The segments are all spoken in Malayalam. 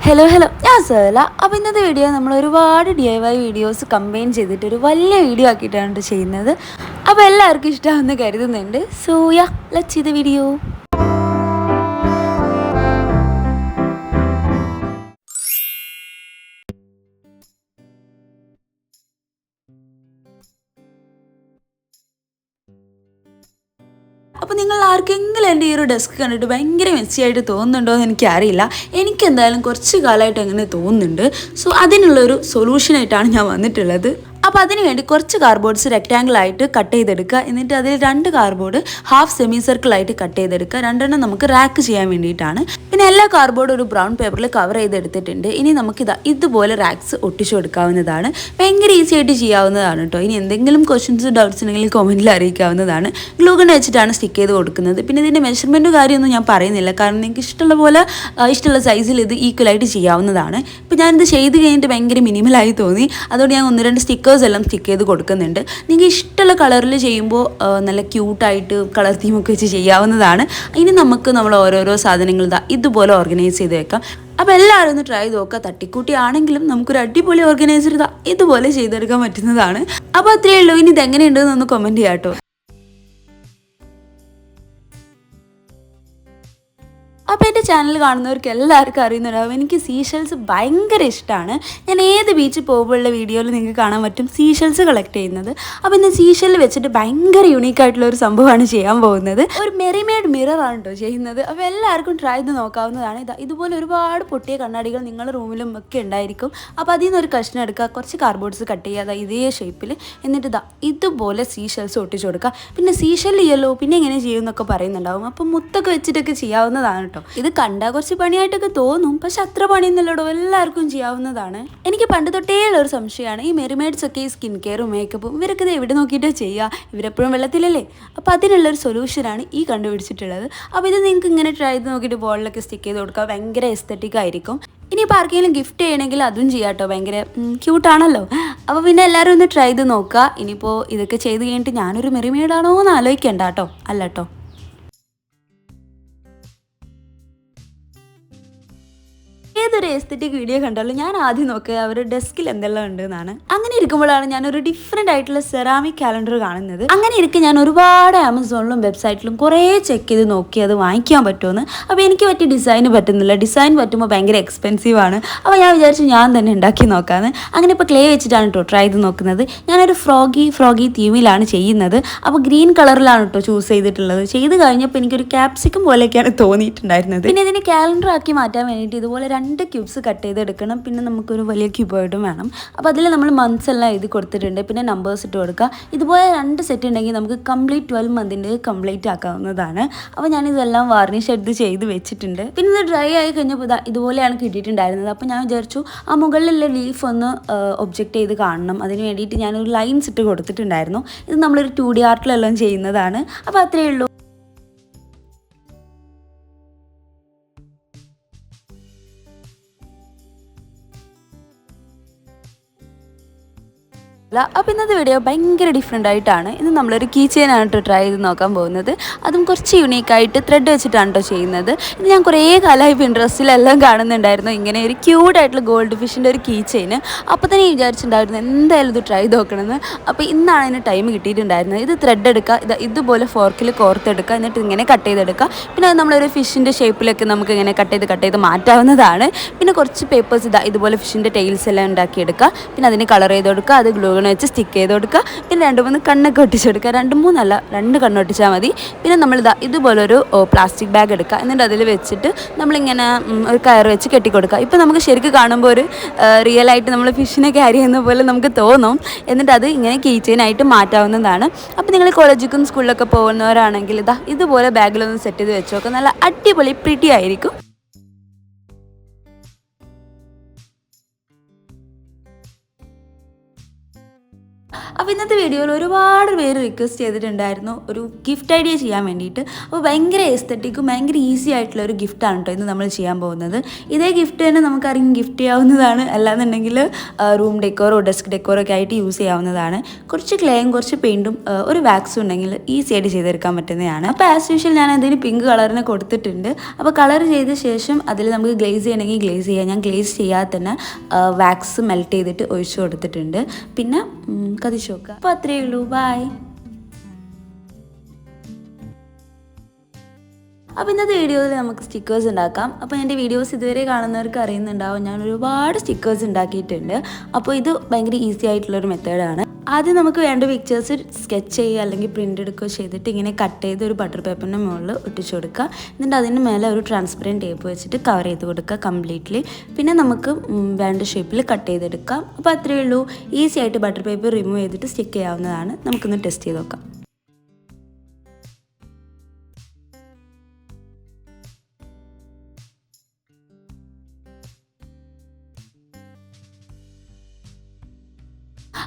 ഹലോ ഞാൻ സേല. അപ്പോൾ ഇന്നത്തെ വീഡിയോ നമ്മൾ ഒരുപാട് DIY വീഡിയോസ് കമ്പൈൻ ചെയ്തിട്ട് ഒരു വലിയ വീഡിയോ ആക്കിയിട്ടാണ് ചെയ്യുന്നത്. അപ്പോൾ എല്ലാവർക്കും ഇഷ്ടമാണെന്ന് കരുതുന്നുണ്ട്. So let's see the video. അപ്പോൾ നിങ്ങൾ ആർക്കെങ്കിലും എൻ്റെ ഈ ഒരു ഡെസ്ക് കണ്ടിട്ട് ഭയങ്കര മെസ്സിയായിട്ട് തോന്നുന്നുണ്ടോ എന്ന് എനിക്കറിയില്ല. എനിക്കെന്തായാലും കുറച്ച് കാലമായിട്ട് അങ്ങനെ തോന്നുന്നുണ്ട്. സോ അതിനുള്ളൊരു സൊല്യൂഷനായിട്ടാണ് ഞാൻ വന്നിട്ടുള്ളത്. അപ്പോൾ അതിന് വേണ്ടി കുറച്ച് കാർഡ്ബോർഡ്സ് റെക്റ്റാങ്കിളായിട്ട് കട്ട് ചെയ്തെടുക്കുക. എന്നിട്ട് അതിൽ 2 കാർഡ്ബോർഡ് ഹാഫ് സെമി സർക്കിളായിട്ട് കട്ട് ചെയ്തെടുക്കുക. 2 നമുക്ക് റാക്ക് ചെയ്യാൻ വേണ്ടിയിട്ടാണ്. പിന്നെ എല്ലാ കാർഡ്ബോർഡും ഒരു ബ്രൗൺ പേപ്പറിൽ കവർ ചെയ്തെടുത്തിട്ടുണ്ട്. ഇനി നമുക്ക് ഇതുപോലെ റാക്സ് ഒട്ടിച്ചു കൊടുക്കാവുന്നതാണ്. ഭയങ്കര ഈസി ആയിട്ട് ചെയ്യാവുന്നതാണ് കേട്ടോ. ഇനി എന്തെങ്കിലും ക്വസ്റ്റ്യൻസ് ഡൗട്ട്സ് ഉണ്ടെങ്കിൽ കമൻറ്റിൽ അറിയിക്കാവുന്നതാണ്. ഗ്ലൂ ഗൺ വെച്ചിട്ടാണ് സ്റ്റിക്ക് ചെയ്ത് കൊടുക്കുന്നത്. പിന്നെ ഇതിൻ്റെ മെഷർമെൻറ്റ് കാര്യമൊന്നും ഞാൻ പറയുന്നില്ല, കാരണം നിങ്ങൾക്ക് ഇഷ്ടമുള്ള പോലെ ഇഷ്ടമുള്ള സൈസിൽ ഇത് ഈക്വലായിട്ട് ചെയ്യാവുന്നതാണ്. ഇപ്പോൾ ഞാനിത് ചെയ്ത് കഴിഞ്ഞിട്ട് ഭയങ്കര മിനിമലായി തോന്നി. അതുകൊണ്ട് ഞാൻ 1-2 സ്റ്റിക്കേഴ്സ് എല്ലാം സ്റ്റിക്ക് ചെയ്ത് കൊടുക്കുന്നുണ്ട്. നിങ്ങൾക്ക് ഇഷ്ടമുള്ള കളറിൽ ചെയ്യുമ്പോൾ നല്ല ക്യൂട്ടായിട്ട് കളർ തീമൊക്കെ വെച്ച് ചെയ്യാവുന്നതാണ്. ഇനി നമുക്ക് നമ്മൾ ഓരോരോ സാധനങ്ങൾ ഇതുപോലെ ഓർഗനൈസ് ചെയ്ത് വെക്കാം. അപ്പോൾ എല്ലാവരും ഒന്ന് ട്രൈ ചെയ്ത് നോക്കുക. തട്ടിക്കൂട്ടി ആണെങ്കിലും നമുക്കൊരു അടിപൊളി ഓർഗനൈസർ ഇതുപോലെ ചെയ്തെടുക്കാൻ പറ്റുന്നതാണ്. അപ്പോൾ അത്രയേ ഉള്ളൂ. ഇനി ഇതെങ്ങനെയുണ്ടെന്ന് കമൻറ്റ് ചെയ്യാം കേട്ടോ. അപ്പോൾ എൻ്റെ ചാനൽ കാണുന്നവർക്ക് എല്ലാവർക്കും അറിയുന്നുണ്ടാവും, എനിക്ക് സീഷെൽസ് ഭയങ്കര ഇഷ്ടമാണ്. ഞാൻ ഏത് ബീച്ചിൽ പോകുമ്പോഴുള്ള വീഡിയോയിൽ നിങ്ങൾക്ക് കാണാൻ പറ്റും സീഷെൽസ് കളക്ട് ചെയ്യുന്നത്. അപ്പോൾ ഇന്ന് സീഷെല്ലിൽ വെച്ചിട്ട് ഭയങ്കര യൂണീക്കായിട്ടുള്ള ഒരു സംഭവമാണ് ചെയ്യാൻ പോകുന്നത്. ഒരു മെറിമെയ്ഡ് മിററാണ് കേട്ടോ ചെയ്യുന്നത്. അപ്പോൾ എല്ലാവർക്കും ട്രൈ ചെയ്ത് നോക്കാവുന്നതാണ്. ഇതുപോലെ ഒരുപാട് പൊട്ടിയ കണ്ണാടികൾ നിങ്ങളുടെ റൂമിലും ഒക്കെ ഉണ്ടായിരിക്കും. അപ്പോൾ അതിൽ നിന്നൊരു കഷ്ണം എടുക്കുക, കുറച്ച് കാർഡ്ബോർഡ്സ് കട്ട് ചെയ്യുക ഇതേ ഷേപ്പിൽ. എന്നിട്ട് ഇതുപോലെ സീഷെൽസ് ഒട്ടിച്ച് കൊടുക്കുക. പിന്നെ സീഷെൽ ചെയ്യല്ലോ പിന്നെ എങ്ങനെ ചെയ്യുമെന്നൊക്കെ പറയുന്നുണ്ടാവും. അപ്പോൾ മുത്തൊക്കെ വെച്ചിട്ടൊക്കെ ചെയ്യാവുന്നതാണ് കേട്ടോ. ഇത് കണ്ടാൽ കുറച്ച് പണിയായിട്ടൊക്കെ തോന്നും, പക്ഷെ അത്ര പണിയൊന്നുമില്ലടോ, എല്ലാവർക്കും ചെയ്യാവുന്നതാണ്. എനിക്ക് പണ്ട് തൊട്ടേ ഉള്ളൊരു സംശയമാണ്, ഈ മെറിമെയ്ഡ്സ് ഒക്കെ ഈ സ്കിൻ കെയറും മേക്കപ്പും ഇവരൊക്കെ ഇത് എവിടെ നോക്കിയിട്ടാണ് ചെയ്യുക? ഇവരെപ്പോഴും വെള്ളത്തിലല്ലേ? അപ്പോൾ അതിനുള്ളൊരു സൊല്യൂഷനാണ് ഈ കണ്ടുപിടിച്ചിട്ടുള്ളത്. അപ്പോൾ ഇത് നിങ്ങൾക്ക് ഇങ്ങനെ ട്രൈ ചെയ്ത് നോക്കിയിട്ട് ബോളിലൊക്കെ സ്റ്റിക്ക് ചെയ്ത് കൊടുക്കുക. ഭയങ്കര എസ്തെറ്റിക് ആയിരിക്കും. ഇനിയിപ്പോൾ ആർക്കെങ്കിലും ഗിഫ്റ്റ് ചെയ്യണമെങ്കിൽ അതും ചെയ്യാം കേട്ടോ. ഭയങ്കര ക്യൂട്ടാണല്ലോ. അപ്പോൾ പിന്നെ എല്ലാവരും ഒന്ന് ട്രൈ ചെയ്ത് നോക്കുക. ഇനിയിപ്പോൾ ഇതൊക്കെ ചെയ്ത് കഴിഞ്ഞിട്ട് ഞാനൊരു മെറിമെയ്ഡാണോ എന്ന് ആലോചിക്കണ്ട കേട്ടോ. അല്ല കേട്ടോ. ഏതൊരു എസ്തെറ്റിക് വീഡിയോ കണ്ടാലും ഞാൻ ആദ്യം നോക്കുക അവരുടെ ഡെസ്കിൽ എന്തെല്ലാം ഉണ്ട് എന്നാണ്. അങ്ങനെ ഇരിക്കുമ്പോഴാണ് ഞാനൊരു ഡിഫറെൻ്റ് ആയിട്ടുള്ള സെറാമിക് കാലണ്ടർ കാണുന്നത്. അങ്ങനെ ഇരിക്കും ഞാൻ ഒരുപാട് ആമസോണിലും വെബ്സൈറ്റിലും കുറേ ചെക്ക് ചെയ്ത് നോക്കി അത് വാങ്ങിക്കാൻ പറ്റുമെന്ന്. അപ്പോൾ എനിക്ക് പറ്റിയ ഡിസൈന് പറ്റുന്നില്ല. ഡിസൈൻ പറ്റുമ്പോൾ ഭയങ്കര എക്സ്പെൻസീവ് ആണ്. അപ്പോൾ ഞാൻ വിചാരിച്ചു ഞാൻ തന്നെ ഉണ്ടാക്കി നോക്കാമെന്ന്. അങ്ങനെ ഇപ്പോൾ ക്ലേ വെച്ചിട്ടാണ് കേട്ടോ ട്രൈ ചെയ്ത് നോക്കുന്നത്. ഞാനൊരു ഫ്രോഗി തീമിലാണ് ചെയ്യുന്നത്. അപ്പോൾ ഗ്രീൻ കളറിലാണ് കേട്ടോ ചൂസ് ചെയ്തിട്ടുള്ളത്. ചെയ്ത് കഴിഞ്ഞപ്പോൾ എനിക്കൊരു ക്യാപ്സിക്കം പോലെയൊക്കെയാണ് തോന്നിയിട്ടുണ്ടായിരുന്നത്. പിന്നെ ഇതിനെ കാലണ്ടർ ആക്കി മാറ്റാൻ വേണ്ടിയിട്ട് ഇതുപോലെ 2 ക്യൂബ്സ് കട്ട് ചെയ്തെടുക്കണം. പിന്നെ നമുക്കൊരു വലിയ ക്യൂബോയിഡും വേണം. അപ്പോൾ അതിൽ നമ്മൾ മന്ത്സ് എല്ലാം എഴുതി കൊടുത്തിട്ടുണ്ട്. പിന്നെ നമ്പേഴ്സ് ഇട്ട് കൊടുക്കുക. ഇതുപോലെ 2 സെറ്റ് ഉണ്ടെങ്കിൽ നമുക്ക് കംപ്ലീറ്റ് 12 മന്തിൻ്റെ കംപ്ലീറ്റ് ആക്കാവുന്നതാണ്. അപ്പോൾ ഞാനിതെല്ലാം വാർണിഷ് എടുത്ത് ചെയ്ത് വെച്ചിട്ടുണ്ട്. പിന്നെ ഇത് ഡ്രൈ ആയി കഴിഞ്ഞപ്പോൾ ഇതുപോലെയാണ് കിട്ടിയിട്ടുണ്ടായിരുന്നത്. അപ്പോൾ ഞാൻ വിചാരിച്ചു ആ മുകളിലുള്ള ലീഫ് ഒന്ന് ഒബ്ജക്റ്റ് ചെയ്ത് കാണണം. അതിന് വേണ്ടിയിട്ട് ഞാനൊരു ലൈൻസ് ഇട്ട് കൊടുത്തിട്ടുണ്ടായിരുന്നു. ഇത് നമ്മളൊരു 2D ആർട്ടിലെല്ലാം ചെയ്യുന്നതാണ്. അപ്പോൾ അത്രയേ ഉള്ളൂ. അപ്പോൾ ഇന്നത്തെ വീഡിയോ ഭയങ്കര ഡിഫറെൻ്റ് ആയിട്ടാണ്. ഇന്ന് നമ്മളൊരു കീ ചെയിനാണ് കേട്ടോ ട്രൈ ചെയ്ത് നോക്കാൻ പോകുന്നത്. അതും കുറച്ച് യൂണീക്കായിട്ട് ത്രെഡ് വെച്ചിട്ടാണ് കേട്ടോ ചെയ്യുന്നത്. ഇത് ഞാൻ കുറേ കാലമായി പിൻട്രസ്റ്റിലെല്ലാം കാണുന്നുണ്ടായിരുന്നു ഇങ്ങനെ ഒരു ക്യൂട്ടായിട്ടുള്ള ഗോൾഡ് ഫിഷിൻ്റെ ഒരു കീ ചെയിന്. അപ്പോൾ തന്നെ വിചാരിച്ചിട്ടുണ്ടായിരുന്നു എന്തായാലും ഇത് ട്രൈ ചെയ്ത് നോക്കണമെന്ന്. അപ്പോൾ ഇന്നാണ് അതിന് ടൈം കിട്ടിയിട്ടുണ്ടായിരുന്നത്. ഇത് ത്രെഡ് എടുക്കുക, ഇതുപോലെ ഫോർക്കിൽ കോർത്തെടുക്കുക, എന്നിട്ട് ഇങ്ങനെ കട്ട് ചെയ്തെടുക്കുക. പിന്നെ അത് നമ്മളൊരു ഫിഷിൻ്റെ ഷേപ്പിലൊക്കെ നമുക്ക് ഇങ്ങനെ കട്ട് ചെയ്ത് മാറ്റാവുന്നതാണ്. പിന്നെ കുറച്ച് പേപ്പേഴ്സ് ഇതുപോലെ ഫിഷിൻ്റെ ടെയിൽസ് എല്ലാം ഉണ്ടാക്കിയെടുക്കുക. പിന്നെ അതിന് കളർ ചെയ്ത് കൊടുക്കുക. അത് ഗ്ലൂ വെച്ച് സ്റ്റിക്ക് ചെയ്ത് കൊടുക്കുക. പിന്നെ 2-3 കണ്ണൊക്കെ ഒട്ടിച്ച് കൊടുക്കുക. 2-3 അല്ല 2 കണ്ണൊട്ടിച്ചാൽ മതി. പിന്നെ നമ്മൾ ഇതുപോലൊരു പ്ലാസ്റ്റിക് ബാഗ് എടുക്കുക. എന്നിട്ട് അതിൽ വെച്ചിട്ട് നമ്മളിങ്ങനെ ഒരു കയർ വെച്ച് കെട്ടിക്കൊടുക്കുക. ഇപ്പോൾ നമുക്ക് ശരിക്കും കാണുമ്പോൾ ഒരു റിയലായിട്ട് നമ്മൾ ഫിഷിനെ ക്യാരി ചെയ്യുന്ന പോലെ നമുക്ക് തോന്നും. എന്നിട്ട് അത് ഇങ്ങനെ കീ ചെയിനായിട്ട് മാറ്റാവുന്നതാണ്. അപ്പോൾ നിങ്ങൾ കോളേജിലും സ്കൂളിലൊക്കെ പോകുന്നവരാണെങ്കിൽ ഇതുപോലെ ബാഗിലൊന്ന് സെറ്റ് ചെയ്ത് വെച്ച് നോക്കുക. നല്ല അടിപൊളി പ്രിറ്റി ആയിരിക്കും. അപ്പോൾ ഇന്നത്തെ വീഡിയോയിൽ ഒരുപാട് പേര് റിക്വസ്റ്റ് ചെയ്തിട്ടുണ്ടായിരുന്നു ഒരു ഗിഫ്റ്റ് ഐഡിയ ചെയ്യാൻ വേണ്ടിയിട്ട്. അപ്പോൾ ഭയങ്കര എസ്തറ്റിക്കും ഭയങ്കര ഈസി ആയിട്ടുള്ള ഒരു ഗിഫ്റ്റാണ് കേട്ടോ ഇന്ന് നമ്മൾ ചെയ്യാൻ പോകുന്നത്. ഇതേ ഗിഫ്റ്റ് തന്നെ നമുക്കറിയാം ഗിഫ്റ്റ് ചെയ്യാവുന്നതാണ്, അല്ലാന്നുണ്ടെങ്കിൽ റൂം ഡെക്കോറോ ഡെസ്ക് ഡെക്കോറോ ഒക്കെ ആയിട്ട് യൂസ് ചെയ്യാവുന്നതാണ്. കുറച്ച് ക്ലേയും കുറച്ച് പെയിൻറ്റും ഒരു വാക്സും ഉണ്ടെങ്കിൽ ഈസി ആയിട്ട് ചെയ്തെടുക്കാൻ പറ്റുന്നതാണ്. അപ്പോൾ ആസ് യൂഷ്വൽ ഞാൻ എന്തെങ്കിലും പിങ്ക് കളറിന് കൊടുത്തിട്ടുണ്ട്. അപ്പോൾ കളർ ചെയ്ത ശേഷം അതിൽ നമുക്ക് ഗ്ലേസ് ചെയ്യണമെങ്കിൽ ഗ്ലേസ് ചെയ്യാം. ഞാൻ ഗ്ലേസ് ചെയ്യാതെ തന്നെ വാക്സ് മെൽറ്റ് ചെയ്തിട്ട് ഒഴിച്ചു കൊടുത്തിട്ടുണ്ട്. പിന്നെ കത്തിച്ച് നോക്കുക. അപ്പോൾ അത്രയേ ഉള്ളൂ. ബൈ. അപ്പോൾ ഇന്നത്തെ വീഡിയോയിൽ നമുക്ക് സ്റ്റിക്കേഴ്സ് ഉണ്ടാക്കാം. അപ്പോൾ എൻ്റെ വീഡിയോസ് ഇതുവരെ കാണുന്നവർക്ക് അറിയുന്നുണ്ടാവും, ഞാൻ ഒരുപാട് സ്റ്റിക്കേഴ്സ് ഉണ്ടാക്കിയിട്ടുണ്ട്. അപ്പോൾ ഇത് ഭയങ്കര ഈസി ആയിട്ടുള്ളൊരു മെത്തേഡാണ്. ആദ്യം നമുക്ക് വേണ്ട പിക്ചേഴ്സ് സ്കെച്ച് ചെയ്യുക അല്ലെങ്കിൽ പ്രിൻ്റ് എടുക്കുകയോ ചെയ്തിട്ട് ഇങ്ങനെ കട്ട് ചെയ്ത് ഒരു ബട്ടർ പേപ്പറിൻ്റെ മുകളിൽ ഒട്ടിച്ചു കൊടുക്കുക. എന്നിട്ട് അതിന് മേലെ ഒരു ട്രാൻസ്പെറൻറ്റ് ടേപ്പ് വെച്ചിട്ട് കവർ ചെയ്ത് കൊടുക്കുക കംപ്ലീറ്റ്ലി. പിന്നെ നമുക്ക് വേണ്ട ഷേപ്പിൽ കട്ട് ചെയ്തെടുക്കാം. അപ്പോൾ അത്രയേ ഉള്ളൂ. ഈസി ആയിട്ട് ബട്ടർ പേപ്പർ റിമൂവ് ചെയ്തിട്ട് സ്റ്റിക്ക് ചെയ്യാവുന്നതാണ്. നമുക്കൊന്ന് ടെസ്റ്റ് ചെയ്ത് നോക്കാം.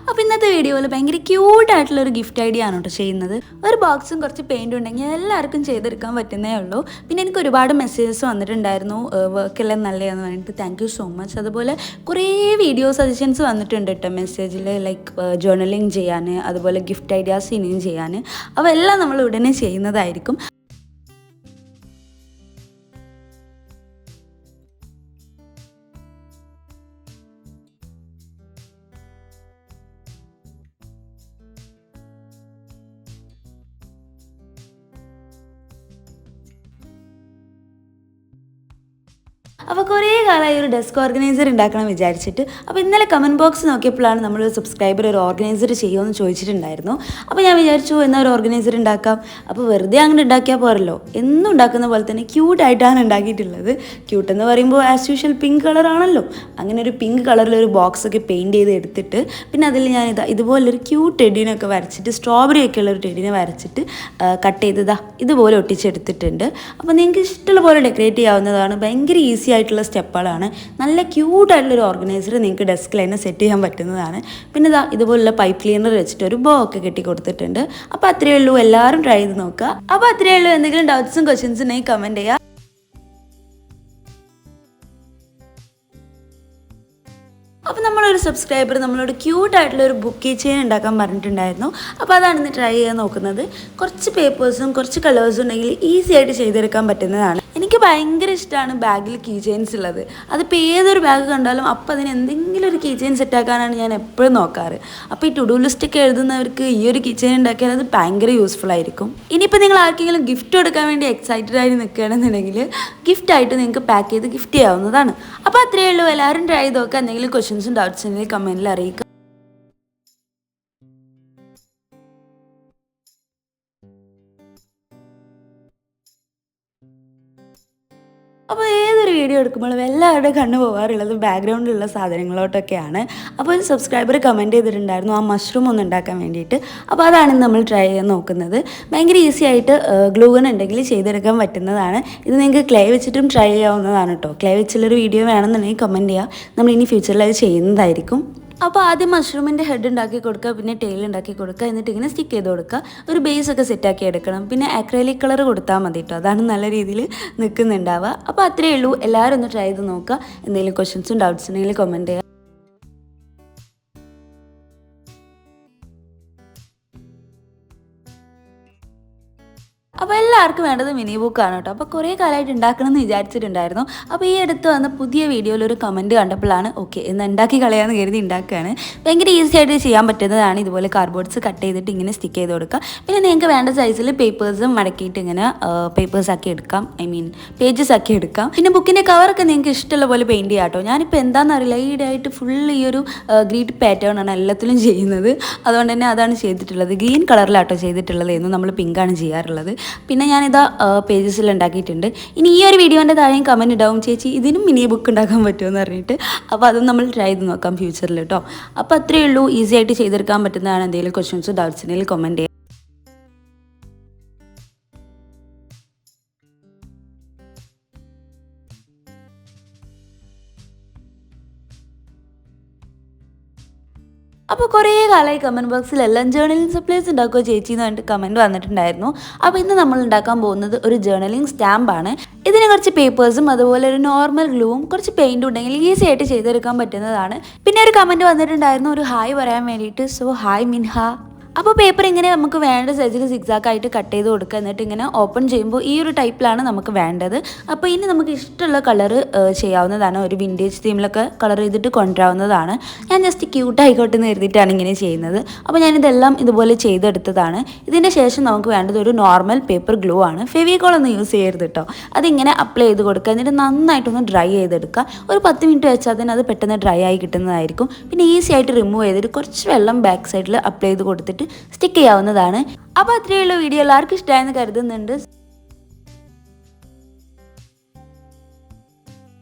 അപ്പോൾ ഇന്നത്തെ വീഡിയോയിൽ ഭയങ്കര ക്യൂട്ടായിട്ടുള്ളൊരു ഗിഫ്റ്റ് ഐഡിയ ആണ് കേട്ടോ ചെയ്യുന്നത്. ഒരു ബോക്സും കുറച്ച് പെയിൻറ്റും ഉണ്ടെങ്കിൽ എല്ലാവർക്കും ചെയ്തെടുക്കാൻ പറ്റുന്നേ ഉള്ളൂ. പിന്നെ എനിക്ക് ഒരുപാട് മെസ്സേജസ് വന്നിട്ടുണ്ടായിരുന്നു വർക്കെല്ലാം നല്ലതാണെന്ന് പറഞ്ഞിട്ട്. Thank you so much. അതുപോലെ കുറേ വീഡിയോ സജഷൻസ് വന്നിട്ടുണ്ട് കേട്ടോ മെസ്സേജിൽ, ലൈക്ക് ജേർണലിങ് ചെയ്യാൻ, അതുപോലെ ഗിഫ്റ്റ് ഐഡിയാസ് ഇനിയും ചെയ്യാൻ. അപ്പോൾ എല്ലാം നമ്മൾ ഉടനെ ചെയ്യുന്നതായിരിക്കും. അപ്പോൾ കുറേ കാലമായി ഒരു ഡെസ്ക് ഓർഗനൈസർ ഉണ്ടാക്കണം വിചാരിച്ചിട്ട്. അപ്പോൾ ഇന്നലെ കമൻറ്റ് ബോക്സ് നോക്കിയപ്പോഴാണ് നമ്മളൊരു സബ്സ്ക്രൈബർ ഒരു ഓർഗനൈസർ ചെയ്യുമെന്ന് ചോദിച്ചിട്ടുണ്ടായിരുന്നു. അപ്പോൾ ഞാൻ വിചാരിച്ചു എന്നാൽ ഒരു ഓർഗനൈസർ ഉണ്ടാക്കാം. അപ്പോൾ വെറുതെ അങ്ങനെ ഉണ്ടാക്കിയാൽ പോരല്ലോ, എന്നും ഉണ്ടാക്കുന്ന പോലെ തന്നെ ക്യൂട്ടായിട്ടാണ് ഉണ്ടാക്കിയിട്ടുള്ളത്. ക്യൂട്ട് എന്ന് പറയുമ്പോൾ ആസ് യൂഷ്വൽ പിങ്ക് കളറാണല്ലോ. അങ്ങനെ ഒരു പിങ്ക് കളറിലൊരു ബോക്സൊക്കെ പെയിൻറ്റ് ചെയ്ത് എടുത്തിട്ട് പിന്നെ അതിൽ ഞാൻ ഇതുപോലൊരു ക്യൂട്ട് ടെഡീനൊക്കെ വരച്ചിട്ട്, സ്ട്രോബെറി ഒക്കെ ഉള്ളൊരു ടെഡീനെ വരച്ചിട്ട് കട്ട് ചെയ്തതാ ഇതുപോലെ ഒട്ടിച്ചെടുത്തിട്ടുണ്ട്. അപ്പോൾ നിങ്ങൾക്ക് ഇഷ്ടമുള്ള പോലെ ഡെക്കറേറ്റ് ചെയ്യാവുന്നതാണ്. ഭയങ്കര ഈസി ആയിട്ടുള്ള സ്റ്റെപ്പുകളാണ്. നല്ല ക്യൂട്ടായിട്ടുള്ളൊരു ഓർഗനൈസർ നിങ്ങൾക്ക് ഡെസ്കിൽ തന്നെ സെറ്റ് ചെയ്യാൻ പറ്റുന്നതാണ്. പിന്നെ ഇതുപോലുള്ള പൈപ്പ് ക്ലീനർ വെച്ചിട്ട് ഒരു ബോ ഒക്കെ കെട്ടി കൊടുത്തിട്ടുണ്ട്. അപ്പോൾ അത്രയേ ഉള്ളൂ. എല്ലാവരും ട്രൈ ചെയ്ത് നോക്കുക. അപ്പോൾ അത്രയേ ഉള്ളൂ. എന്തെങ്കിലും ഡൗട്ട്സും ക്വസ്റ്റ്യൻസും ഉണ്ടെങ്കിൽ കമൻറ്റ് ചെയ്യുക. അപ്പോൾ നമ്മളൊരു സബ്സ്ക്രൈബർ നമ്മളോട് ക്യൂട്ടായിട്ടുള്ളൊരു ബുക്ക് ചെയിൻ ഉണ്ടാക്കാൻ പറഞ്ഞിട്ടുണ്ടായിരുന്നു. അപ്പോൾ അതാണ് ഇന്ന് ട്രൈ ചെയ്യാൻ നോക്കുന്നത്. കുറച്ച് പേപ്പേഴ്സും കുറച്ച് കളേഴ്സും ഉണ്ടെങ്കിൽ ഈസി ആയിട്ട് ചെയ്തെടുക്കാൻ പറ്റുന്നതാണ്. എനിക്ക് ഭയങ്കര ഇഷ്ടമാണ് ബാഗിൽ കീ ചെയിൻസ് ഉള്ളത്. അതിപ്പോൾ ഏതൊരു ബാഗ് കണ്ടാലും അപ്പോൾ അതിന് എന്തെങ്കിലും ഒരു കീ ചെയിൻ സെറ്റാക്കാനാണ് ഞാൻ എപ്പോഴും നോക്കാറ്. അപ്പോൾ ഈ ടു ഡു ലിസ്റ്റൊക്കെ എഴുതുന്നവർക്ക് ഈ ഒരു കീ ചെയിൻ ഉണ്ടാക്കിയാൽ അത് ഭയങ്കര യൂസ്ഫുൾ ആയിരിക്കും. ഇനിയിപ്പോൾ നിങ്ങൾ ആർക്കെങ്കിലും ഗിഫ്റ്റ് കൊടുക്കാൻ വേണ്ടി എക്സൈറ്റഡ് ആയിട്ട് നിൽക്കുകയാണെന്നുണ്ടെങ്കിൽ ഗിഫ്റ്റായിട്ട് നിങ്ങൾക്ക് പാക്ക് ചെയ്ത് ഗിഫ്റ്റ് ചെയ്യാവുന്നതാണ്. അപ്പോൾ അത്രയേ ഉള്ളൂ. എല്ലാവരും ട്രൈ ചെയ്ത് നോക്കുക. എന്തെങ്കിലും ക്വസ്റ്റ്യൻസും ഡൗട്ട്സ് ഉണ്ടെങ്കിൽ കമൻറ്റിൽ അറിയിക്കുക. അപ്പോൾ ഏതൊരു വീഡിയോ എടുക്കുമ്പോഴും എല്ലാവരുടെ കണ്ണ് പോകാറുള്ളത് ബാക്ക്ഗ്രൗണ്ടിലുള്ള സാധനങ്ങളോട്ടൊക്കെയാണ്. അപ്പോൾ ഒരു സബ്സ്ക്രൈബർ കമൻറ്റ് ചെയ്തിട്ടുണ്ടായിരുന്നു ആ മഷ്റൂം ഒന്ന് ഉണ്ടാക്കാൻ വേണ്ടിയിട്ട്. അപ്പോൾ അതാണ് നമ്മൾ ട്രൈ ചെയ്യാൻ നോക്കുന്നത്. ഭയങ്കര ഈസി ആയിട്ട് ഗ്ലൂ ഗൺ ഉണ്ടെങ്കിൽ ചെയ്തെടുക്കാൻ പറ്റുന്നതാണ്. ഇത് നിങ്ങൾക്ക് ക്ലേ വെച്ചിട്ടും ട്രൈ ചെയ്യാവുന്നതാണ് കേട്ടോ. ക്ലേ വെച്ചുള്ളൊരു വീഡിയോ വേണമെന്നുണ്ടെങ്കിൽ കമൻറ്റ് ചെയ്യുക. നമ്മൾ ഇനി ഫ്യൂച്ചറിൽ അത് ചെയ്യുന്നതായിരിക്കും. അപ്പോൾ ആദ്യം മഷ്റൂമിൻ്റെ ഹെഡ് ഉണ്ടാക്കി കൊടുക്കുക, പിന്നെ ടെയിൽ ഉണ്ടാക്കി കൊടുക്കുക, എന്നിട്ട് ഇങ്ങനെ സ്റ്റിക്ക് ചെയ്ത് കൊടുക്കുക. ഒരു ബേസൊക്കെ സെറ്റാക്കി എടുക്കണം. പിന്നെ അക്രൈലിക് കളർ കൊടുത്താൽ മതി കേട്ടോ, അതാണ് നല്ല രീതിയിൽ നിൽക്കുന്നുണ്ടാവുക. അപ്പോൾ അത്രയേ ഉള്ളൂ. എല്ലാവരും ഒന്ന് ട്രൈ ചെയ്ത് നോക്കുക. എന്തെങ്കിലും ക്വസ്റ്റ്യൻസും ഡൗട്ട്സ് ഉണ്ടെങ്കിൽ കമൻറ്റ് ചെയ്യുക. അപ്പോൾ എല്ലാവർക്കും വേണ്ടത് മിനി ബുക്കാണ് കേട്ടോ. അപ്പോൾ കുറേ കാലമായിട്ട് ഉണ്ടാക്കണമെന്ന് വിചാരിച്ചിട്ടുണ്ടായിരുന്നു. അപ്പോൾ ഈ അടുത്ത് വന്ന പുതിയ വീഡിയോയിൽ ഒരു കമൻറ്റ് കണ്ടപ്പോഴാണ് ഓക്കെ എന്ന് ഉണ്ടാക്കി കളയാമെന്ന് കരുതി ഉണ്ടാക്കുകയാണ്. ഭയങ്കര ഈസി ആയിട്ട് ചെയ്യാൻ പറ്റുന്നതാണ്. ഇതുപോലെ കാർഡ്ബോർഡ്സ് കട്ട് ചെയ്തിട്ട് ഇങ്ങനെ സ്റ്റിക്ക് ചെയ്ത് കൊടുക്കുക. പിന്നെ നിങ്ങൾക്ക് വേണ്ട സൈസിൽ പേപ്പേഴ്സും മടക്കിയിട്ട് ഇങ്ങനെ പേപ്പേഴ്സ് ആക്കി എടുക്കാം, പേജസ് ആക്കി എടുക്കാം. പിന്നെ ബുക്കിൻ്റെ കവറൊക്കെ നിങ്ങൾക്ക് ഇഷ്ടമുള്ള പോലെ പെയിൻറ്റ് ചെയ്യാം കേട്ടോ. ഞാനിപ്പോൾ എന്താണെന്നറിയില്ല, ഈടായിട്ട് ഫുൾ ഈ ഒരു ഗ്രീറ്റ് പാറ്റേൺ ആണ് എല്ലാത്തിലും ചെയ്യുന്നത്. അതുകൊണ്ട് തന്നെ അതാണ് ചെയ്തിട്ടുള്ളത്. ഗ്രീൻ കളറിലാട്ടോ ചെയ്തിട്ടുള്ളത്. എന്നും നമ്മൾ പിങ്കാണ് ചെയ്യാറുള്ളത്. പിന്നെ ഞാനിതാ പേജസിൽ ഉണ്ടാക്കിയിട്ടുണ്ട്. ഇനി ഈ ഒരു വീഡിയോൻ്റെ താഴെയും കമൻറ്റ് ഇടാവും, ചേച്ചി ഇതിനും മിനി ബുക്ക് ഉണ്ടാക്കാൻ പറ്റുമെന്ന് പറഞ്ഞിട്ട്. അപ്പോൾ അതും നമ്മൾ ട്രൈ ചെയ്ത് നോക്കാം ഫ്യൂച്ചറിൽ കേട്ടോ. അപ്പോൾ അത്രയേ ഉള്ളൂ. ഈസി ആയിട്ട് ചെയ്തെടുക്കാൻ പറ്റുന്നതാണ്. എന്തെങ്കിലും ക്വസ്റ്റ്യൻസോ ഡൗട്ട്സ് ഉണ്ടെങ്കിൽ കമൻറ്റ് ചെയ്യാം. അപ്പോൾ അപ്പോൾ കുറേ കാലമായി കമൻറ്റ് ബോക്സിലെല്ലാം ജേർണലിംഗ് സപ്ലൈസ് ഉണ്ടാക്കുമോ ചേച്ചി എന്ന് പറഞ്ഞിട്ട് കമൻറ്റ് വന്നിട്ടുണ്ടായിരുന്നു. അപ്പോൾ ഇന്ന് നമ്മൾ ഉണ്ടാക്കാൻ പോകുന്നത് ഒരു ജേർണലിംഗ് സ്റ്റാമ്പാണ്. ഇതിന് കുറച്ച് പേപ്പേഴ്സും അതുപോലെ ഒരു നോർമൽ ഗ്ലൂവും കുറച്ച് പെയിൻറ്റും ഉണ്ടെങ്കിൽ ഈസി ആയിട്ട് ചെയ്തെടുക്കാൻ പറ്റുന്നതാണ്. പിന്നെ ഒരു കമൻറ്റ് വന്നിട്ടുണ്ടായിരുന്നു ഒരു ഹായ് പറയാൻ വേണ്ടിയിട്ട്. സോ ഹായ് മിൻഹ. അപ്പോൾ പേപ്പർ ഇങ്ങനെ നമുക്ക് വേണ്ട സൈസിൽ സിക്സാക്കായിട്ട് കട്ട് ചെയ്ത് കൊടുക്കുക. എന്നിട്ട് ഇങ്ങനെ ഓപ്പൺ ചെയ്യുമ്പോൾ ഈ ഒരു ടൈപ്പിലാണ് നമുക്ക് വേണ്ടത്. അപ്പോൾ ഇനി നമുക്ക് ഇഷ്ടമുള്ള കളർ ചെയ്യാവുന്നതാണ്. ഒരു വിൻറ്റേജ് തീമിലൊക്കെ കളർ ചെയ്തിട്ട് കൊണ്ടുവരാവുന്നതാണ്. ഞാൻ ജസ്റ്റ് ക്യൂട്ട് ആയിക്കോട്ടെ എന്ന് കരുതിയിട്ടാണ് ഇങ്ങനെ ചെയ്യുന്നത്. അപ്പോൾ ഞാനിതെല്ലാം ഇതുപോലെ ചെയ്തെടുത്തതാണ്. ഇതിൻ്റെ ശേഷം നമുക്ക് വേണ്ടത് ഒരു നോർമൽ പേപ്പർ ഗ്ലൂ ആണ്. ഫെവിക്കോൾ ഒന്നും യൂസ് ചെയ്യരുത് കേട്ടോ. അതിങ്ങനെ അപ്ലൈ ചെയ്ത് കൊടുക്കുക. എന്നിട്ട് നന്നായിട്ടൊന്ന് ഡ്രൈ ചെയ്തെടുക്കുക. ഒരു 10 മിനിറ്റ് വെച്ചാൽ തന്നെ അത് പെട്ടെന്ന് ഡ്രൈ ആയി കിട്ടുന്നതായിരിക്കും. പിന്നെ ഈസി ആയിട്ട് റിമൂവ് ചെയ്തിട്ട് കുറച്ച് വെള്ളം ബാക്ക് സൈഡിൽ അപ്ലൈ ചെയ്ത് കൊടുത്തിട്ട് സ്റ്റിക്ക് ചെയ്യാവുന്നതാണ്. അപ്പോൾ അത്രയുള്ള വീഡിയോ എല്ലാവർക്കും ഇഷ്ടമായെന്ന് കരുതുന്നുണ്ട്.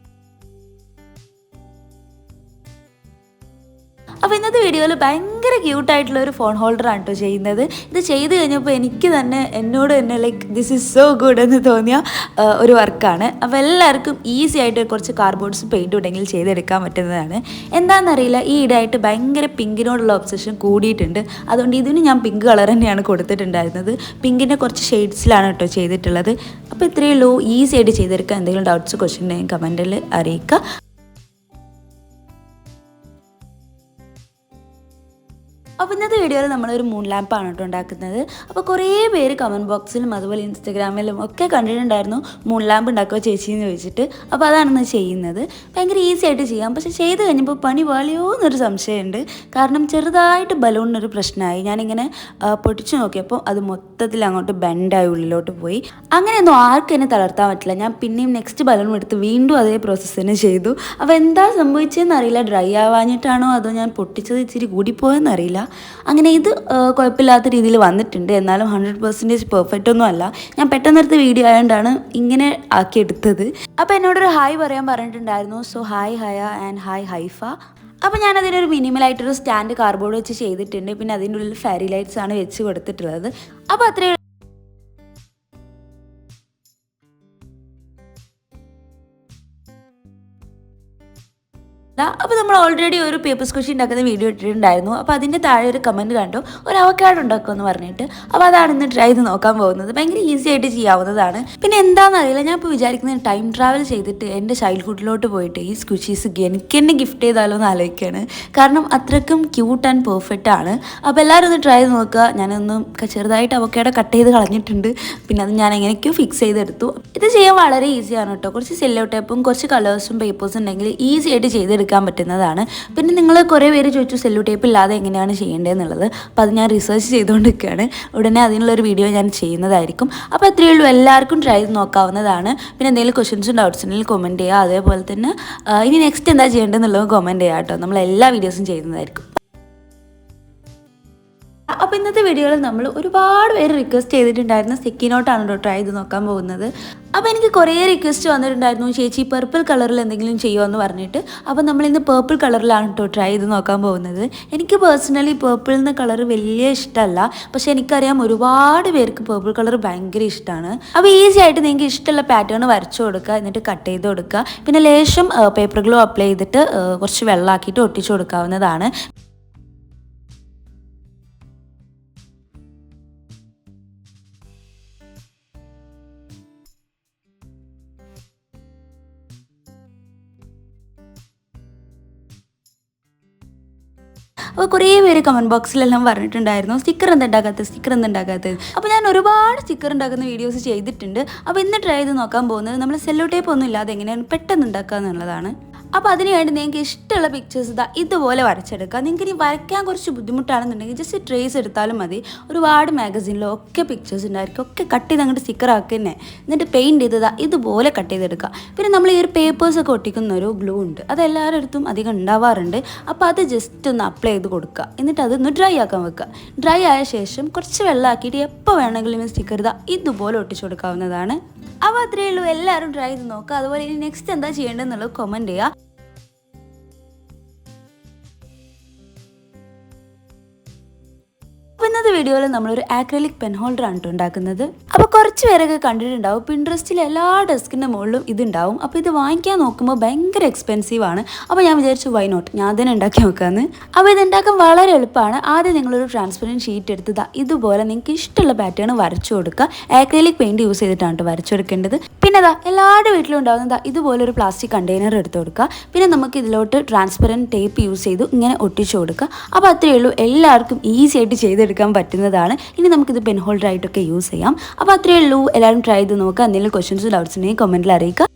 അപ്പോൾ ഇന്നത്തെ വീഡിയോയിൽ ഭയങ്കര ക്യൂട്ടായിട്ടുള്ള ഒരു ഫോൺ ഹോൾഡറാണ് കേട്ടോ ചെയ്യുന്നത്. ഇത് ചെയ്ത് കഴിഞ്ഞപ്പോൾ എനിക്ക് തന്നെ എന്നോട് തന്നെ like this is so good എന്ന് തോന്നിയ ഒരു വർക്കാണ്. അപ്പോൾ എല്ലാവർക്കും ഈസി ആയിട്ട് കുറച്ച് കാർഡ്ബോർഡ്സ് പെയിൻറ്റ് ഉണ്ടെങ്കിൽ ചെയ്തെടുക്കാൻ പറ്റുന്നതാണ്. എന്താണെന്നറിയില്ല, ഈ ഇടായിട്ട് ഭയങ്കര പിങ്കിനോടുള്ള ഒബ്സഷൻ കൂടിയിട്ടുണ്ട്. അതുകൊണ്ട് ഇതിന് ഞാൻ പിങ്ക് കളർ തന്നെയാണ് കൊടുത്തിട്ടുണ്ടായിരുന്നത്. പിങ്കിൻ്റെ കുറച്ച് ഷെയ്ഡ്സിലാണ് കേട്ടോ ചെയ്തിട്ടുള്ളത്. അപ്പോൾ ഇത്രയേ ഉള്ളൂ. ഈസി ആയിട്ട് ചെയ്തെടുക്കുക. എന്തെങ്കിലും ഡൗട്ട്സ് ക്വസ്റ്റ്യൻ ഉണ്ടെങ്കിൽ കമൻറ്റിൽ അറിയിക്കുക. അപ്പോൾ ഇന്നത്തെ വീഡിയോയിൽ നമ്മളൊരു മൂൺ ലാമ്പാണ് കേട്ടോ ഉണ്ടാക്കുന്നത്. അപ്പോൾ കുറേ പേര് കമൻറ്റ് ബോക്സിലും അതുപോലെ ഇൻസ്റ്റഗ്രാമിലും ഒക്കെ കണ്ടിട്ടുണ്ടായിരുന്നു മൂൺ ലാമ്പ് ഉണ്ടാക്കുക ചേച്ചി എന്ന് ചോദിച്ചിട്ട്. അപ്പോൾ അതാണെന്ന് ചെയ്യുന്നത്. ഭയങ്കര ഈസി ആയിട്ട് ചെയ്യാം. പക്ഷേ ചെയ്ത് കഴിഞ്ഞപ്പോൾ പണി വാളിയോ എന്നൊരു സംശയമുണ്ട്. കാരണം ചെറുതായിട്ട് ബലൂണിനൊരു പ്രശ്നമായി. ഞാനിങ്ങനെ പൊട്ടിച്ചു നോക്കിയപ്പോൾ അത് മൊത്തത്തിൽ അങ്ങോട്ട് ബെൻഡായി ഉള്ളിലോട്ട് പോയി. അങ്ങനെയൊന്നും ആർക്കും എന്നെ തളർത്താൻ പറ്റില്ല. ഞാൻ പിന്നെയും നെക്സ്റ്റ് ബലൂൺ എടുത്ത് വീണ്ടും അതേ പ്രോസസ്സ് തന്നെ ചെയ്തു. അപ്പോൾ എന്താ സംഭവിച്ചതെന്ന് അറിയില്ല. ഡ്രൈ ആവാഞ്ഞിട്ടാണോ അതോ ഞാൻ പൊട്ടിച്ചത് ഇച്ചിരി കൂടിപ്പോയെന്നറിയില്ല. അങ്ങനെ ഇത് കുഴപ്പമില്ലാത്ത രീതിയിൽ വന്നിട്ടുണ്ട്. എന്നാലും 100% പെർഫെക്റ്റ് ഒന്നും അല്ല. ഞാൻ പെട്ടെന്നെടുത്ത വീഡിയോ ആയതുകൊണ്ടാണ് ഇങ്ങനെ ആക്കിയെടുത്തത്. അപ്പോൾ എന്നോടൊരു ഹായ് പറയാൻ പറഞ്ഞിട്ടുണ്ടായിരുന്നു. So hi Haya and hi Haifa. അപ്പോൾ ഞാനതിനൊരു മിനിമലായിട്ടൊരു സ്റ്റാൻഡ് കാർഡ്ബോർഡ് വെച്ച് ചെയ്തിട്ടുണ്ട്. പിന്നെ അതിൻ്റെ ഉള്ളിൽ ഫെയറി ലൈറ്റ്സ് ആണ് വെച്ച് കൊടുത്തിട്ടുള്ളത്. അപ്പോൾ അത്രയും അപ്പോൾ നമ്മൾ ഓൾറെഡി ഒരു പേപ്പർ സ്ക്വഷ് ഉണ്ടാക്കുന്ന വീഡിയോ ഇട്ടിട്ടുണ്ടായിരുന്നു. അപ്പോൾ അതിൻ്റെ താഴെ ഒരു കമൻറ്റ് കണ്ടു ഒരു അവക്കാഡോ ഉണ്ടാക്കുമെന്ന് പറഞ്ഞിട്ട്. അപ്പോൾ അതാണ് ഇന്ന് ട്രൈ ചെയ്ത് നോക്കാൻ പോകുന്നത്. ഭയങ്കര ഈസി ആയിട്ട് ചെയ്യാവുന്നതാണ്. പിന്നെ എന്താണെന്നറിയില്ല, ഞാൻ ഇപ്പോൾ വിചാരിക്കുന്നത് ടൈം ട്രാവൽ ചെയ്തിട്ട് എൻ്റെ ചൈൽഡ്ഹുഡിലോട്ട് പോയിട്ട് ഈ സ്ക്വിഷീസ് എനിക്ക് തന്നെ ഗിഫ്റ്റ് ചെയ്താലോ എന്ന് ആലോചിക്കുകയാണ്. കാരണം അത്രയ്ക്കും ക്യൂട്ട് ആൻഡ് പെർഫെക്റ്റ് ആണ്. അപ്പോൾ എല്ലാവരും ഒന്ന് ട്രൈ ചെയ്ത് നോക്കുക. ഞാനൊന്ന് ചെറുതായിട്ട് അവക്കാഡോ കട്ട് ചെയ്ത് കളഞ്ഞിട്ടുണ്ട്. പിന്നെ അത് ഞാൻ എങ്ങനെയൊക്കെയോ ഫിക്സ് ചെയ്തെടുത്തു. ഇത് ചെയ്യാൻ വളരെ ഈസിയാണ് കേട്ടോ. കുറച്ച് സെല്ലോ ടേപ്പും കുറച്ച് കളേഴ്സും പേപ്പേഴ്സും ഉണ്ടെങ്കിൽ ഈസി ആയിട്ട് ചെയ്തെടുക്കാൻ പറ്റുന്നതാണ്. പിന്നെ നിങ്ങൾ കുറേ പേര് ചോദിച്ചു സെല്ലോ ടേപ്പ് ഇല്ലാതെ എങ്ങനെയാണ് ചെയ്യേണ്ടതെന്നുള്ളത്. അപ്പോൾ അത് ഞാൻ റിസർച്ച് ചെയ്തുകൊണ്ടിരിക്കുകയാണ്. ഉടനെ അതിനുള്ളൊരു വീഡിയോ ഞാൻ ചെയ്യുന്നതായിരിക്കും. അപ്പോൾ അത്രയേ ഉള്ളൂ. എല്ലാവർക്കും ട്രൈ ചെയ്ത് നോക്കാവുന്നതാണ്. പിന്നെ എന്തെങ്കിലും ക്വസ്റ്റ്യൻസും ഡൗട്ട്സ് ഉണ്ടെങ്കിൽ കമൻറ്റ് ചെയ്യുക. അതേപോലെ തന്നെ ഇനി നെക്സ്റ്റ് എന്താ ചെയ്യേണ്ടതെന്നുള്ളത് കമൻറ്റ് ചെയ്യുക കേട്ടോ. നമ്മൾ എല്ലാ വീഡിയോസും ചെയ്യുന്നതായിരിക്കും. അപ്പോൾ ഇന്നത്തെ വീഡിയോയിൽ നമ്മൾ ഒരുപാട് പേര് റിക്വസ്റ്റ് ചെയ്തിട്ടുണ്ടായിരുന്നു സ്റ്റിക്കി നോട്ടാണ് കേട്ടോ ട്രൈ ചെയ്ത് നോക്കാൻ പോകുന്നത്. അപ്പോൾ എനിക്ക് കുറേ റിക്വസ്റ്റ് വന്നിട്ടുണ്ടായിരുന്നു ചേച്ചി പർപ്പിൾ കളറിൽ എന്തെങ്കിലും ചെയ്യുമോ എന്ന് പറഞ്ഞിട്ട്. അപ്പോൾ നമ്മളിന്ന് പേർപ്പിൾ കളറിലാണ് കേട്ടോ ട്രൈ ചെയ്ത് നോക്കാൻ പോകുന്നത്. എനിക്ക് പേഴ്സണലി പേർപ്പിൾ എന്ന കളർ വലിയ ഇഷ്ടമല്ല. പക്ഷേ എനിക്കറിയാം ഒരുപാട് പേർക്ക് പേർപ്പിൾ കളർ ഭയങ്കര ഇഷ്ടമാണ്. അപ്പോൾ ഈസി ആയിട്ട് നിങ്ങൾക്ക് ഇഷ്ടമുള്ള പാറ്റേൺ വരച്ചു കൊടുക്കുക. എന്നിട്ട് കട്ട് ചെയ്ത് കൊടുക്കുക. പിന്നെ ലേശം പേപ്പർ ഗ്ലൂ അപ്ലൈ ചെയ്തിട്ട് കുറച്ച് വെള്ളമാക്കിയിട്ട് ഒട്ടിച്ചു കൊടുക്കാവുന്നതാണ്. അപ്പോൾ കുറേ പേര് കമൻറ്റ് ബോക്സിലെല്ലാം പറഞ്ഞിട്ടുണ്ടായിരുന്നു സ്റ്റിക്കർ എന്തുണ്ടാക്കാത്തത്. അപ്പോൾ ഞാൻ ഒരുപാട് സ്റ്റിക്കർ ഉണ്ടാക്കുന്ന വീഡിയോസ് ചെയ്തിട്ടുണ്ട്. അപ്പോൾ ഇന്ന് ട്രൈ ചെയ്ത് നോക്കാൻ പോകുന്നത് നമ്മൾ സെല്ലോ ടേപ്പ് ഒന്നും ഇല്ലാതെ എങ്ങനെയാണ് പെട്ടെന്ന് ഉണ്ടാക്കുക എന്നുള്ളതാണ്. അപ്പോൾ അതിന് വേണ്ടി നിങ്ങൾക്ക് ഇഷ്ടമുള്ള പിക്ചേഴ്സ് ഇതുപോലെ വരച്ചെടുക്കുക. നിങ്ങൾക്ക് ഇനി വരയ്ക്കാൻ കുറച്ച് ബുദ്ധിമുട്ടാണെന്നുണ്ടെങ്കിൽ ജസ്റ്റ് ട്രേസ് എടുത്താലും മതി. ഒരുപാട് മാഗസീനിലും ഒക്കെ പിക്ചേഴ്സ് ഉണ്ടായിരിക്കും. ഒക്കെ കട്ട് ചെയ്ത് അങ്ങോട്ട് സ്റ്റിക്കർ ആക്കുക തന്നെ. എന്നിട്ട് പെയിൻറ്റ് ചെയ്തതാ ഇതുപോലെ കട്ട് ചെയ്തെടുക്കുക. പിന്നെ നമ്മൾ ഈ ഒരു പേപ്പേഴ്സൊക്കെ ഒട്ടിക്കുന്ന ഒരു ഗ്ലൂ ഉണ്ട്. അത് എല്ലാവരുടെ അടുത്തും അധികം ഉണ്ടാവാറുണ്ട്. അപ്പോൾ അത് ജസ്റ്റ് ഒന്ന് അപ്ലൈ ചെയ്ത് കൊടുക്കുക. എന്നിട്ട് അതൊന്ന് ഡ്രൈ ആക്കാൻ വെക്കുക. ഡ്രൈ ആയ ശേഷം കുറച്ച് വെള്ളമാക്കിയിട്ട് എപ്പോൾ വേണമെങ്കിലും സ്റ്റിക്കർ ഇതുപോലെ ഒട്ടിച്ചു കൊടുക്കാവുന്നതാണ്. അപ്പോൾ അത്രയേ ഉള്ളൂ. എല്ലാവരും ട്രൈ ചെയ്ത് നോക്കുക. അതുപോലെ ഇനി നെക്സ്റ്റ് എന്താ ചെയ്യേണ്ടതെന്നുള്ളത് കമൻറ്റ് ചെയ്യുക. ഇന്നത്തെ വീഡിയോയിൽ നമ്മളൊരു ആക്രിലിക് പെൻ ഹോൾഡർ ആണ് ഉണ്ടാക്കുന്നത്. അപ്പോൾ കുറച്ച് പേരൊക്കെ കണ്ടിട്ടുണ്ടാവും, പിൻട്രസ്റ്റിൽ എല്ലാ ഡെസ്കിൻ്റെ മുകളിലും ഇതുണ്ടാവും. അപ്പോൾ ഇത് വാങ്ങിക്കാൻ നോക്കുമ്പോൾ ഭയങ്കര എക്സ്പെൻസീവ് ആണ്. അപ്പോൾ ഞാൻ വിചാരിച്ചു വൈ നോട്ട്, ഞാൻ തന്നെ ഉണ്ടാക്കി നോക്കാമെന്ന്. അപ്പോൾ ഇത് ഉണ്ടാക്കാൻ വളരെ എളുപ്പമാണ്. ആദ്യം നിങ്ങളൊരു ട്രാൻസ്പെറൻറ്റ് ഷീറ്റ് എടുത്ത് ഇതുപോലെ നിങ്ങൾക്ക് ഇഷ്ടമുള്ള പാറ്റേൺ വരച്ചു കൊടുക്കുക. ആക്രിലിക് പെയിൻറ്റ് യൂസ് ചെയ്തിട്ടാണ് വരച്ചു കൊടുക്കേണ്ടത്. പിന്നെ എല്ലാവരുടെ വീട്ടിലും ഉണ്ടാകുന്നത് ഇതുപോലെ ഒരു പ്ലാസ്റ്റിക് കണ്ടെയ്നർ എടുത്ത് കൊടുക്കുക. പിന്നെ നമുക്ക് ഇതിലോട്ട് ട്രാൻസ്പെറൻറ്റ് ടേപ്പ് യൂസ് ചെയ്ത് ഇങ്ങനെ ഒട്ടിച്ചു കൊടുക്കുക. അപ്പോൾ അത്രയേ ഉള്ളൂ, എല്ലാവർക്കും ഈസി ആയിട്ട് ചെയ്തെടുക്കാൻ പറ്റുന്നതാണ്. ഇനി നമുക്കിത് പെൻ ഹോൾഡർ ആയിട്ടൊക്കെ യൂസ് ചെയ്യാം. അപ്പോൾ അത്രയേ ഉള്ളൂ, എല്ലാവരും ട്രൈ ചെയ്ത് നോക്കുക. എന്തെങ്കിലും ക്വസ്റ്റ്യൻസ് ഡൗട്ട്സ് ഉണ്ടെങ്കിൽ കമൻറ്റിൽ അറിയിക്കുക.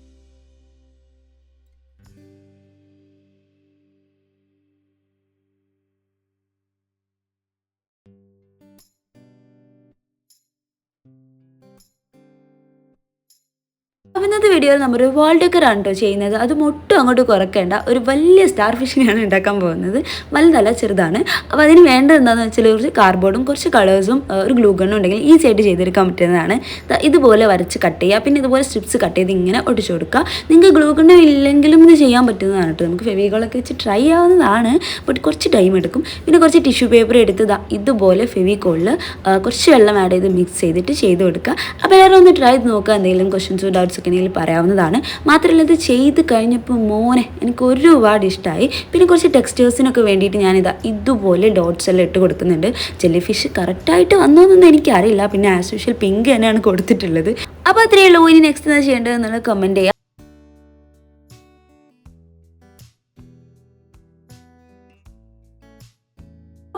അപ്പോൾ ഇന്നത്തെ വീഡിയോയിൽ നമ്മളൊരു വാൾ ഡെക്കർ ആണ് കേട്ടോ ചെയ്യുന്നത്. അത് ഒട്ടും അങ്ങോട്ട് കുറയ്ക്കേണ്ട ഒരു വലിയ സ്റ്റാർ ഫിഷിനെയാണ് ഉണ്ടാക്കാൻ പോകുന്നത്. വലുതല്ല, ചെറുതാണ്. അപ്പോൾ അതിന് വേണ്ടത് എന്താണെന്ന് വെച്ചാൽ കുറച്ച് കാർഡ്ബോർഡും കുറച്ച് കളേഴ്സും ഒരു ഗ്ലൂ ഗണ്ണും ഉണ്ടെങ്കിൽ ഈസി ആയിട്ട് ചെയ്തെടുക്കാൻ പറ്റുന്നതാണ്. ഇതുപോലെ വരച്ച് കട്ട് ചെയ്യുക. പിന്നെ ഇതുപോലെ സ്ട്രിപ്സ് കട്ട് ചെയ്ത് ഇങ്ങനെ ഒട്ടിച്ചു കൊടുക്കുക. നിങ്ങൾക്ക് ഗ്ലൂ ഗണ്ണും ഇല്ലെങ്കിലും ഇത് ചെയ്യാൻ പറ്റുന്നതാണ് കേട്ടോ. നമുക്ക് ഫെവിക്കോളൊക്കെ വെച്ച് ട്രൈ ആവുന്നതാണ്, ബട്ട് കുറച്ച് ടൈം എടുക്കും. പിന്നെ കുറച്ച് ടിഷ്യൂ പേപ്പർ എടുത്ത് ഇതുപോലെ ഫെവിക്കോളിൽ കുറച്ച് വെള്ളം ആഡ് ചെയ്ത് മിക്സ് ചെയ്തിട്ട് ചെയ്ത് കൊടുക്കുക. അപ്പോൾ എല്ലാവരും ഒന്ന് ട്രൈ ചെയ്ത് നോക്കുക. എന്തെങ്കിലും ക്വസ്റ്റ്യൻസ് ഡൗട്ട്സ് ഒക്കെ പറയാവുന്നതാണ്. മാത്രമല്ല ഇത് ചെയ്ത് കഴിഞ്ഞപ്പോൾ മോനെ എനിക്ക് ഒരുപാട് ഇഷ്ടമായി. പിന്നെ കുറച്ച് ടെക്സ്റ്റേഴ്സിനൊക്കെ വേണ്ടിയിട്ട് ഇതുപോലെ ഡോട്ട്സ് എല്ലാം ഇട്ട് കൊടുക്കുന്നുണ്ട്. ജെല്ലി ഫിഷ് കറക്റ്റായിട്ട് വന്നോന്നൊന്നും എനിക്കറിയില്ല. പിന്നെ ആസ് യൂഷ്വൽ പിങ്ക് തന്നെയാണ് കൊടുത്തിട്ടുള്ളത്. അപ്പോൾ അത്രയേ ഉള്ളൂ. ഇനി നെക്സ്റ്റ് എന്താ ചെയ്യേണ്ടതെന്നുള്ളത് കമൻറ്റ് ചെയ്യുക.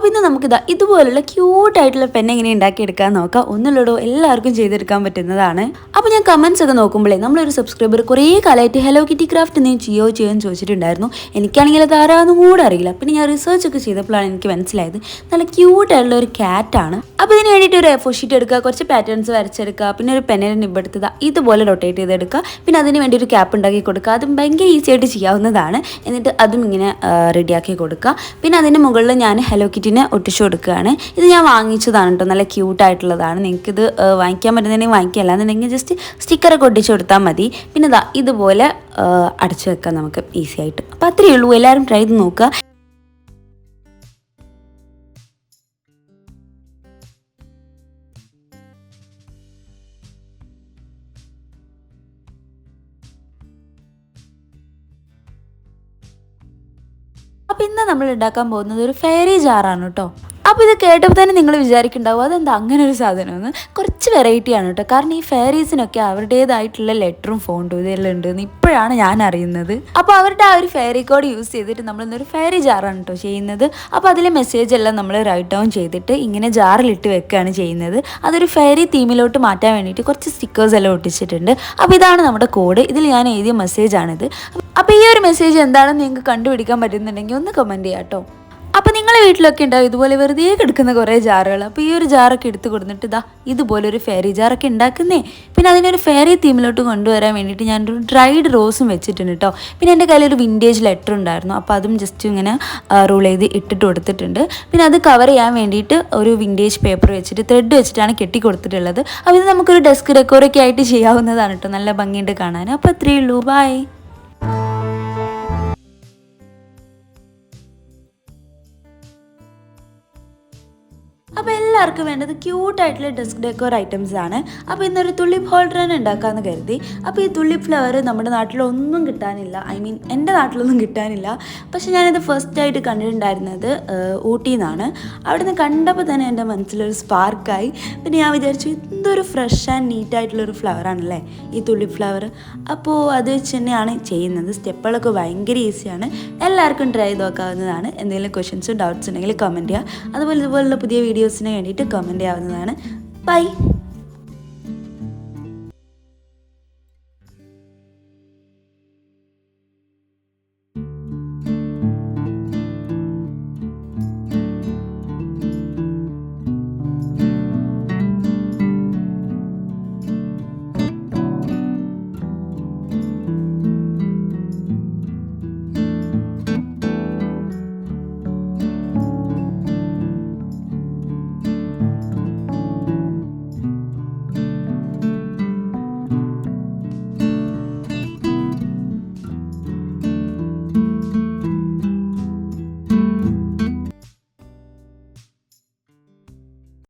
പിന്നെ നമുക്കിതാ ഇതുപോലുള്ള ക്യൂട്ടായിട്ടുള്ള പെൻ എങ്ങനെ ഉണ്ടാക്കിയെടുക്കാൻ നോക്കാം. ഒന്നുള്ളടോ എല്ലാവർക്കും ചെയ്തെടുക്കാൻ പറ്റുന്നതാണ്. അപ്പോൾ ഞാൻ കമൻസ് ഒക്കെ നോക്കുമ്പോഴേ നമ്മളൊരു സബ്സ്ക്രൈബർ കുറേ കാലമായിട്ട് ഹലോ കിറ്റി ക്രാഫ്റ്റ് നീ ചെയ്യാൻ ചോദിച്ചിട്ടുണ്ടായിരുന്നു. എനിക്കാണെങ്കിൽ അത് ആരാന്നും കൂടെ അറിയില്ല. പിന്നെ ഞാൻ റിസർച്ച് ഒക്കെ ചെയ്തപ്പോഴാണ് എനിക്ക് മനസ്സിലായത് നല്ല ക്യൂട്ടായിട്ടുള്ള ഒരു ക്യാറ്റാണ്. അപ്പോൾ ഇതിന് വേണ്ടിയിട്ട് ഒരു എ4 ഷീറ്റ് എടുക്കുക, കുറച്ച് പാറ്റേൺസ് വരച്ചെടുക്കുക, പിന്നെ ഒരു പെന്നിന് നിബെടുത്തത് ഇതുപോലെ റൊട്ടേറ്റ് ചെയ്തെടുക്കുക. പിന്നെ അതിന് വേണ്ടി ഒരു ക്യാപ്പ് ഉണ്ടാക്കി കൊടുക്കുക. അതും ഭയങ്കര ഈസി ആയിട്ട് ചെയ്യാവുന്നതാണ്. എന്നിട്ട് അതും ഇങ്ങനെ റെഡിയാക്കി കൊടുക്കുക. പിന്നെ അതിൻ്റെ മുകളിൽ ഞാൻ ഹലോ കിറ്റി ഒട്ടിച്ചു കൊടുക്കുകയാണ്. ഇത് ഞാൻ വാങ്ങിച്ചതാണ് കേട്ടോ, നല്ല ക്യൂട്ടായിട്ടുള്ളതാണ്. നിങ്ങൾക്കിത് വാങ്ങിക്കാൻ പറ്റുന്നുണ്ടെങ്കിൽ വാങ്ങിക്കുക, അല്ലാന്നുണ്ടെങ്കിൽ ജസ്റ്റ് സ്റ്റിക്കറൊക്കെ ഒട്ടിച്ചു കൊടുത്താൽ മതി. പിന്നെ ഇതുപോലെ അടച്ചു വെക്കാം നമുക്ക് ഈസി ആയിട്ട്. അപ്പോൾ അത്രയേ ഉള്ളൂ, എല്ലാവരും ട്രൈ ചെയ്ത് നോക്കുക. അപ്പോൾ ഇന്ന് നമ്മൾ ഉണ്ടാക്കാൻ പോകുന്നത് ഒരു ഫെയറി ജാറാണ് കേട്ടോ. അപ്പോൾ ഇത് കേട്ടപ്പോൾ തന്നെ നിങ്ങൾ വിചാരിക്കുന്നുണ്ടാവും അതെന്താ അങ്ങനെ ഒരു സാധനമെന്ന്. കുറച്ച് വെറൈറ്റിയാണ് കേട്ടോ. കാരണം ഈ ഫെയറീസിനൊക്കെ അവരുടേതായിട്ടുള്ള ലെറ്ററും ഫോണ്ടും ഇതെല്ലാം ഉണ്ടെന്ന് ഇപ്പോഴാണ് ഞാൻ അറിയുന്നത്. അപ്പോൾ അവരുടെ ആ ഒരു ഫെയറി കോഡ് യൂസ് ചെയ്തിട്ട് നമ്മളിന്നൊരു ഫെയറി ജാറാണ് കേട്ടോ ചെയ്യുന്നത്. അപ്പോൾ അതിലെ മെസ്സേജ് എല്ലാം നമ്മൾ റൈറ്റ് ഡൗൺ ചെയ്തിട്ട് ഇങ്ങനെ ജാറിലിട്ട് വെക്കുകയാണ് ചെയ്യുന്നത്. അതൊരു ഫെയറി തീമിലോട്ട് മാറ്റാൻ വേണ്ടിയിട്ട് കുറച്ച് സ്റ്റിക്കേഴ്സ് എല്ലാം ഒട്ടിച്ചിട്ടുണ്ട്. അപ്പോൾ ഇതാണ് നമ്മുടെ കോഡ്. ഇതിൽ ഞാൻ എഴുതിയ മെസ്സേജാണിത്. അപ്പോൾ ഈ ഒരു മെസ്സേജ് എന്താണെന്ന് നിങ്ങൾക്ക് കണ്ടുപിടിക്കാൻ പറ്റുന്നുണ്ടെങ്കിൽ ഒന്ന് കമൻറ്റ് ചെയ്യാം കേട്ടോ. അപ്പോൾ നിങ്ങളെ വീട്ടിലൊക്കെ ഉണ്ടാവും ഇതുപോലെ വെറുതെ കിടക്കുന്ന കുറേ ജാറുകൾ. അപ്പോൾ ഈ ഒരു ജാറൊക്കെ എടുത്ത് കൊടുത്തിട്ട് ഇതുപോലെ ഒരു ഫെയറി ജാറൊക്കെ ഉണ്ടാക്കുന്നേ. പിന്നെ അതിനൊരു ഫെയറി തീമിലോട്ട് കൊണ്ടുവരാൻ വേണ്ടിയിട്ട് ഞാനൊരു ഡ്രൈഡ് റോസും വെച്ചിട്ടുണ്ട് കേട്ടോ. പിന്നെ എൻ്റെ കയ്യിലൊരു വിൻറ്റേജ് ലെറ്റർ ഉണ്ടായിരുന്നു. അപ്പോൾ അതും ജസ്റ്റ് ഇങ്ങനെ റോൾ ചെയ്ത് ഇട്ടിട്ട് കൊടുത്തിട്ടുണ്ട്. പിന്നെ അത് കവർ ചെയ്യാൻ വേണ്ടിയിട്ട് ഒരു വിൻറ്റേജ് പേപ്പർ വെച്ചിട്ട് ത്രെഡ് വെച്ചിട്ടാണ് കെട്ടി കൊടുത്തിട്ടുള്ളത്. അപ്പോൾ ഇത് നമുക്കൊരു ഡെസ്ക് ഡെക്കോറൊക്കെ ആയിട്ട് ചെയ്യാവുന്നതാണ് കേട്ടോ. നല്ല ഭംഗിയുണ്ട് കാണാൻ. അപ്പോൾ അത്രയേ ഉള്ളൂ, ബൈ. അപ്പോൾ എല്ലാവർക്കും വേണ്ടത് ക്യൂട്ടായിട്ടുള്ള ഡെസ്ക് ഡെക്കോർ ഐറ്റംസ് ആണ്. അപ്പോൾ ഇന്നൊരു തുള്ളിപ്പ് ഹോൾഡർ തന്നെ ഉണ്ടാക്കാമെന്ന് കരുതി. അപ്പോൾ ഈ തുള്ളിപ്പ് ഫ്ലവർ നമ്മുടെ നാട്ടിലൊന്നും കിട്ടാനില്ല. എൻ്റെ നാട്ടിലൊന്നും കിട്ടാനില്ല. പക്ഷെ ഞാനിത് ഫസ്റ്റായിട്ട് കണ്ടിട്ടുണ്ടായിരുന്നത് ഊട്ടിയിൽ നിന്നാണ്. അവിടെ നിന്ന് കണ്ടപ്പോൾ തന്നെ എൻ്റെ മനസ്സിലൊരു സ്പാർക്കായി. പിന്നെ ഞാൻ വിചാരിച്ചു എന്തൊരു ഫ്രഷ് ആൻഡ് നീറ്റായിട്ടുള്ളൊരു ഫ്ലവറാണല്ലേ ഈ തുള്ളിപ്പ് ഫ്ലവർ. അപ്പോൾ അത് വെച്ച് തന്നെയാണ് ചെയ്യുന്നത്. സ്റ്റെപ്പുകളൊക്കെ ഭയങ്കര ഈസിയാണ്. എല്ലാവർക്കും ട്രൈ ചെയ്ത് നോക്കാവുന്നതാണ്. എന്തെങ്കിലും ക്വസ്റ്റ്യൻസും ഡൗട്ട്സ് ഉണ്ടെങ്കിൽ കമൻറ്റ് ചെയ്യുക. അതുപോലെ ഇതുപോലുള്ള പുതിയ വീഡിയോസിന് വേണ്ടിയിട്ട് കമൻറ്റ് ചെയ്യാവുന്നതാണ്. ബൈ.